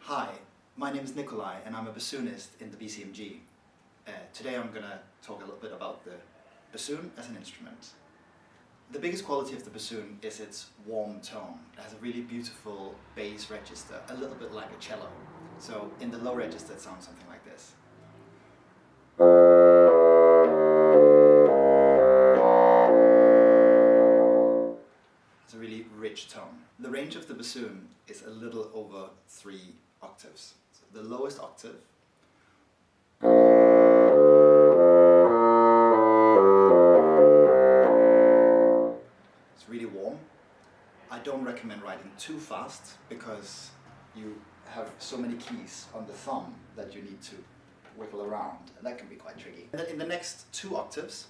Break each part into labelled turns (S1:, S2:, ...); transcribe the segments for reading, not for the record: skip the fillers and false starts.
S1: Hi, my name is Nikolaj and I'm a bassoonist in the BCMG. Today I'm going to talk a little bit about the bassoon as an instrument. The biggest quality of the bassoon is its warm tone. It has a really beautiful bass register, a little bit like a cello. So in the low register it sounds something like this. It's a really rich tone. The range of the bassoon is a little over 3 octaves. So the lowest octave is really warm. I don't recommend writing too fast because you have so many keys on the thumb that you need to wiggle around, and that can be quite tricky. And then in the next 2 octaves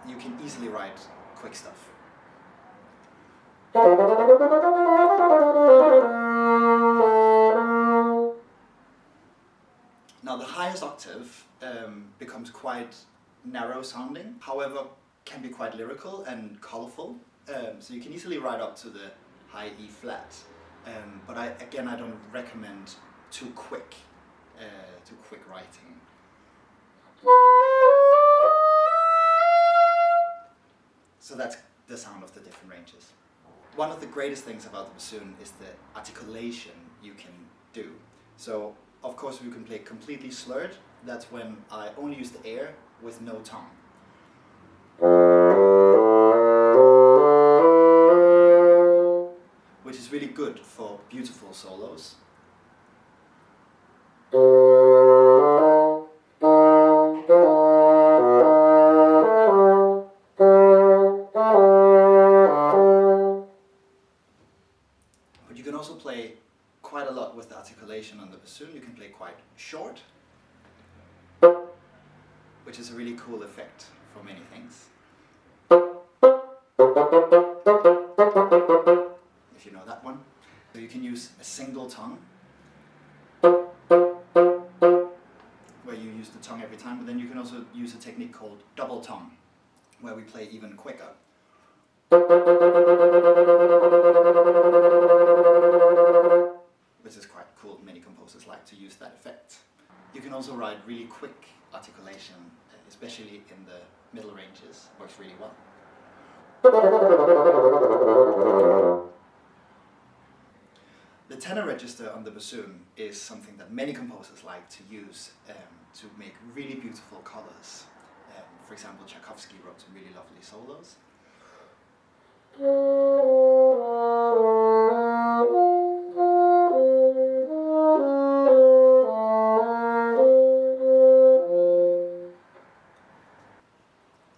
S1: you can easily write quick stuff. Now the highest octave becomes quite narrow sounding, however can be quite lyrical and colorful, so you can easily write up to the high E flat, but I don't recommend too quick writing. So that's the sound of the different ranges. One of the greatest things about the bassoon is the articulation you can do. So of course you can play completely slurred. That's when I only use the air with no tongue. Which is really good for beautiful solos. But you can also play quite a lot with the articulation on the bassoon. You can play quite short, which is a really cool effect for many things. If you know that one. So you can use a single tongue, where you use the tongue every time, but then you can also use a technique called double tongue, where we play even quicker. Which is quite cool. Many composers like to use that effect. You can also write really quick articulation, especially in the middle ranges. Works really well. The tenor register on the bassoon is something that many composers like to use to make really beautiful colors. For example, Tchaikovsky wrote some really lovely solos.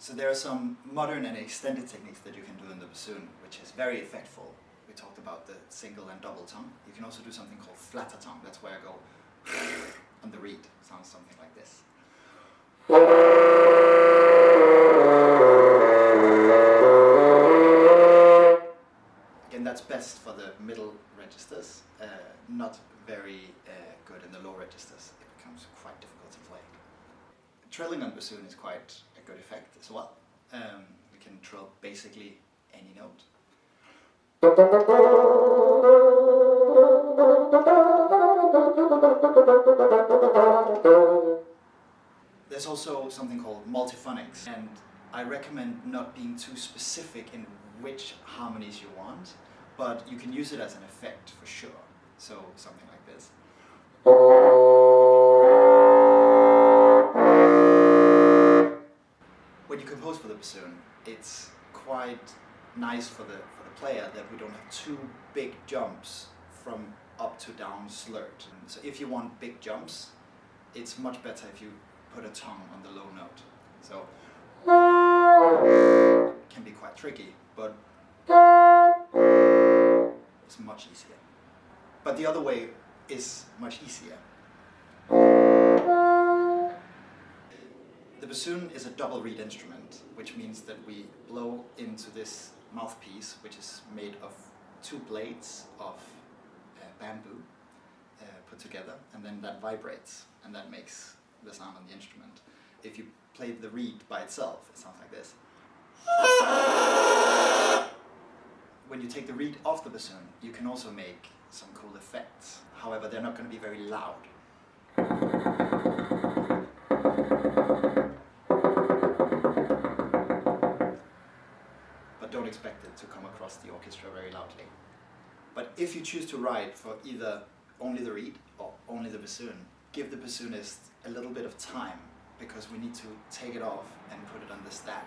S1: So there are some modern and extended techniques that you can do in the bassoon, which is very effectful. We talked about the single and double tongue. You can also do something called flatter tongue. That's where I go on the reed. Sounds something like this. Again, that's best for the middle registers, not very good in the low registers. It becomes quite difficult to play. Trilling on bassoon is quite a good effect as well. We can trill basically any note. There's also something called multiphonics, and I recommend not being too specific in which harmonies you want, but you can use it as an effect for sure. So something like this. When you compose for the bassoon, it's quite nice for the player that we don't have too big jumps from up to down slurred. So if you want big jumps, it's much better if you put a tongue on the low note. So it can be quite tricky, but it's much easier. But the other way is much easier. The bassoon is a double reed instrument, which means that we blow into this mouthpiece, which is made of 2 blades of bamboo put together, and then that vibrates, and that makes the sound on the instrument. If you play the reed by itself, it sounds like this. you take the reed off the bassoon, you can also make some cool effects. However, they're not going to be very loud. But don't expect it to come across the orchestra very loudly. But if you choose to write for either only the reed or only the bassoon, give the bassoonist a little bit of time, because we need to take it off and put it on the stand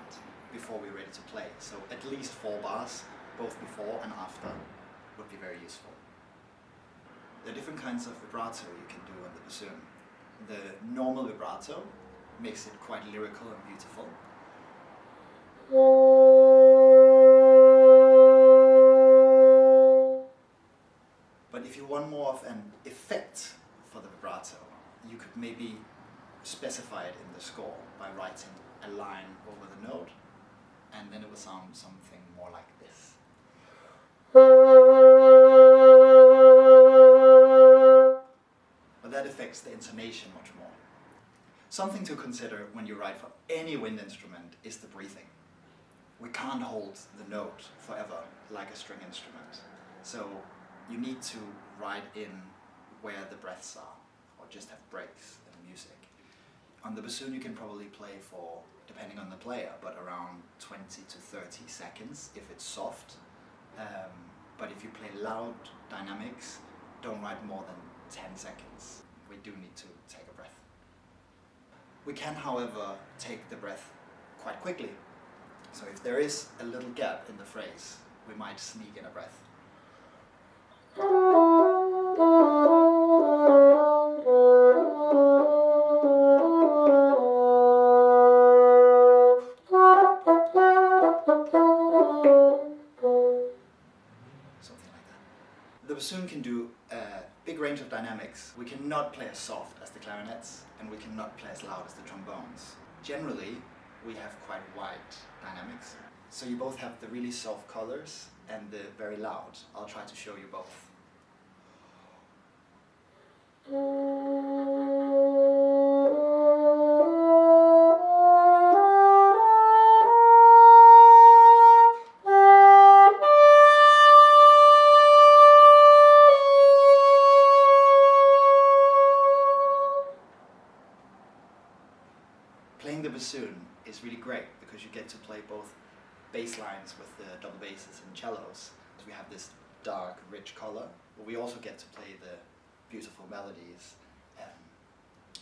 S1: before we're ready to play. So at least 4 bars, both before and after, would be very useful. There are different kinds of vibrato you can do on the bassoon. The normal vibrato makes it quite lyrical and beautiful. But if you want more of an effect for the vibrato, you could maybe specify it in the score by writing a line over the note, and then it will sound something more like this. But that affects the intonation much more. Something to consider when you write for any wind instrument is the breathing. We can't hold the note forever like a string instrument. So you need to write in where the breaths are, or just have breaks in the music. On the bassoon you can probably play for, depending on the player, but around 20 to 30 seconds if it's soft. But if you play loud dynamics, don't write more than 10 seconds. We do need to take a breath. We can, however, take the breath quite quickly. So if there is a little gap in the phrase, we might sneak in a breath. The bassoon can do a big range of dynamics. We cannot play as soft as the clarinets, and we cannot play as loud as the trombones. Generally, we have quite wide dynamics. So you both have the really soft colors and the very loud. I'll try to show you both. Playing the bassoon is really great because you get to play both bass lines with the double basses and cellos. We have this dark, rich color, but we also get to play the beautiful melodies.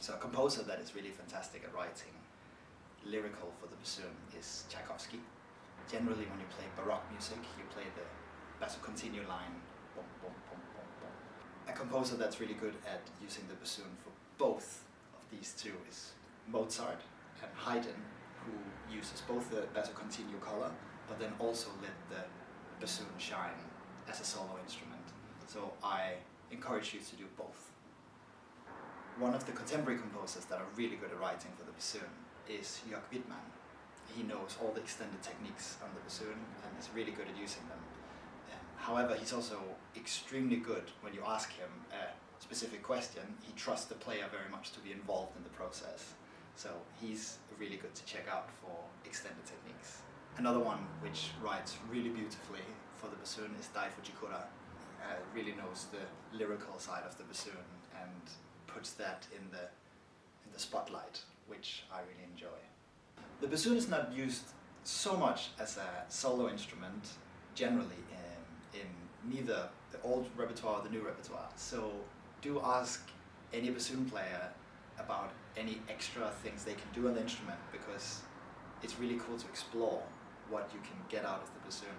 S1: So a composer that is really fantastic at writing lyrical for the bassoon is Tchaikovsky. Generally when you play Baroque music, you play the basso continuo line. Boom, boom, boom, boom, boom. A composer that's really good at using the bassoon for both of these two is Mozart and Haydn, who uses both the basso continuo color, but then also let the bassoon shine as a solo instrument. So I encourage you to do both. One of the contemporary composers that are really good at writing for the bassoon is Jörg Widmann. He knows all the extended techniques on the bassoon and is really good at using them. However, he's also extremely good when you ask him a specific question. He trusts the player very much to be involved in the process. So he's really good to check out for extended techniques. Another one which writes really beautifully for the bassoon is Dai Fujikura. Really knows the lyrical side of the bassoon and puts that in the spotlight, which I really enjoy. The bassoon is not used so much as a solo instrument generally in neither the old repertoire or the new repertoire. So do ask any bassoon player about any extra things they can do on the instrument, because it's really cool to explore what you can get out of the bassoon.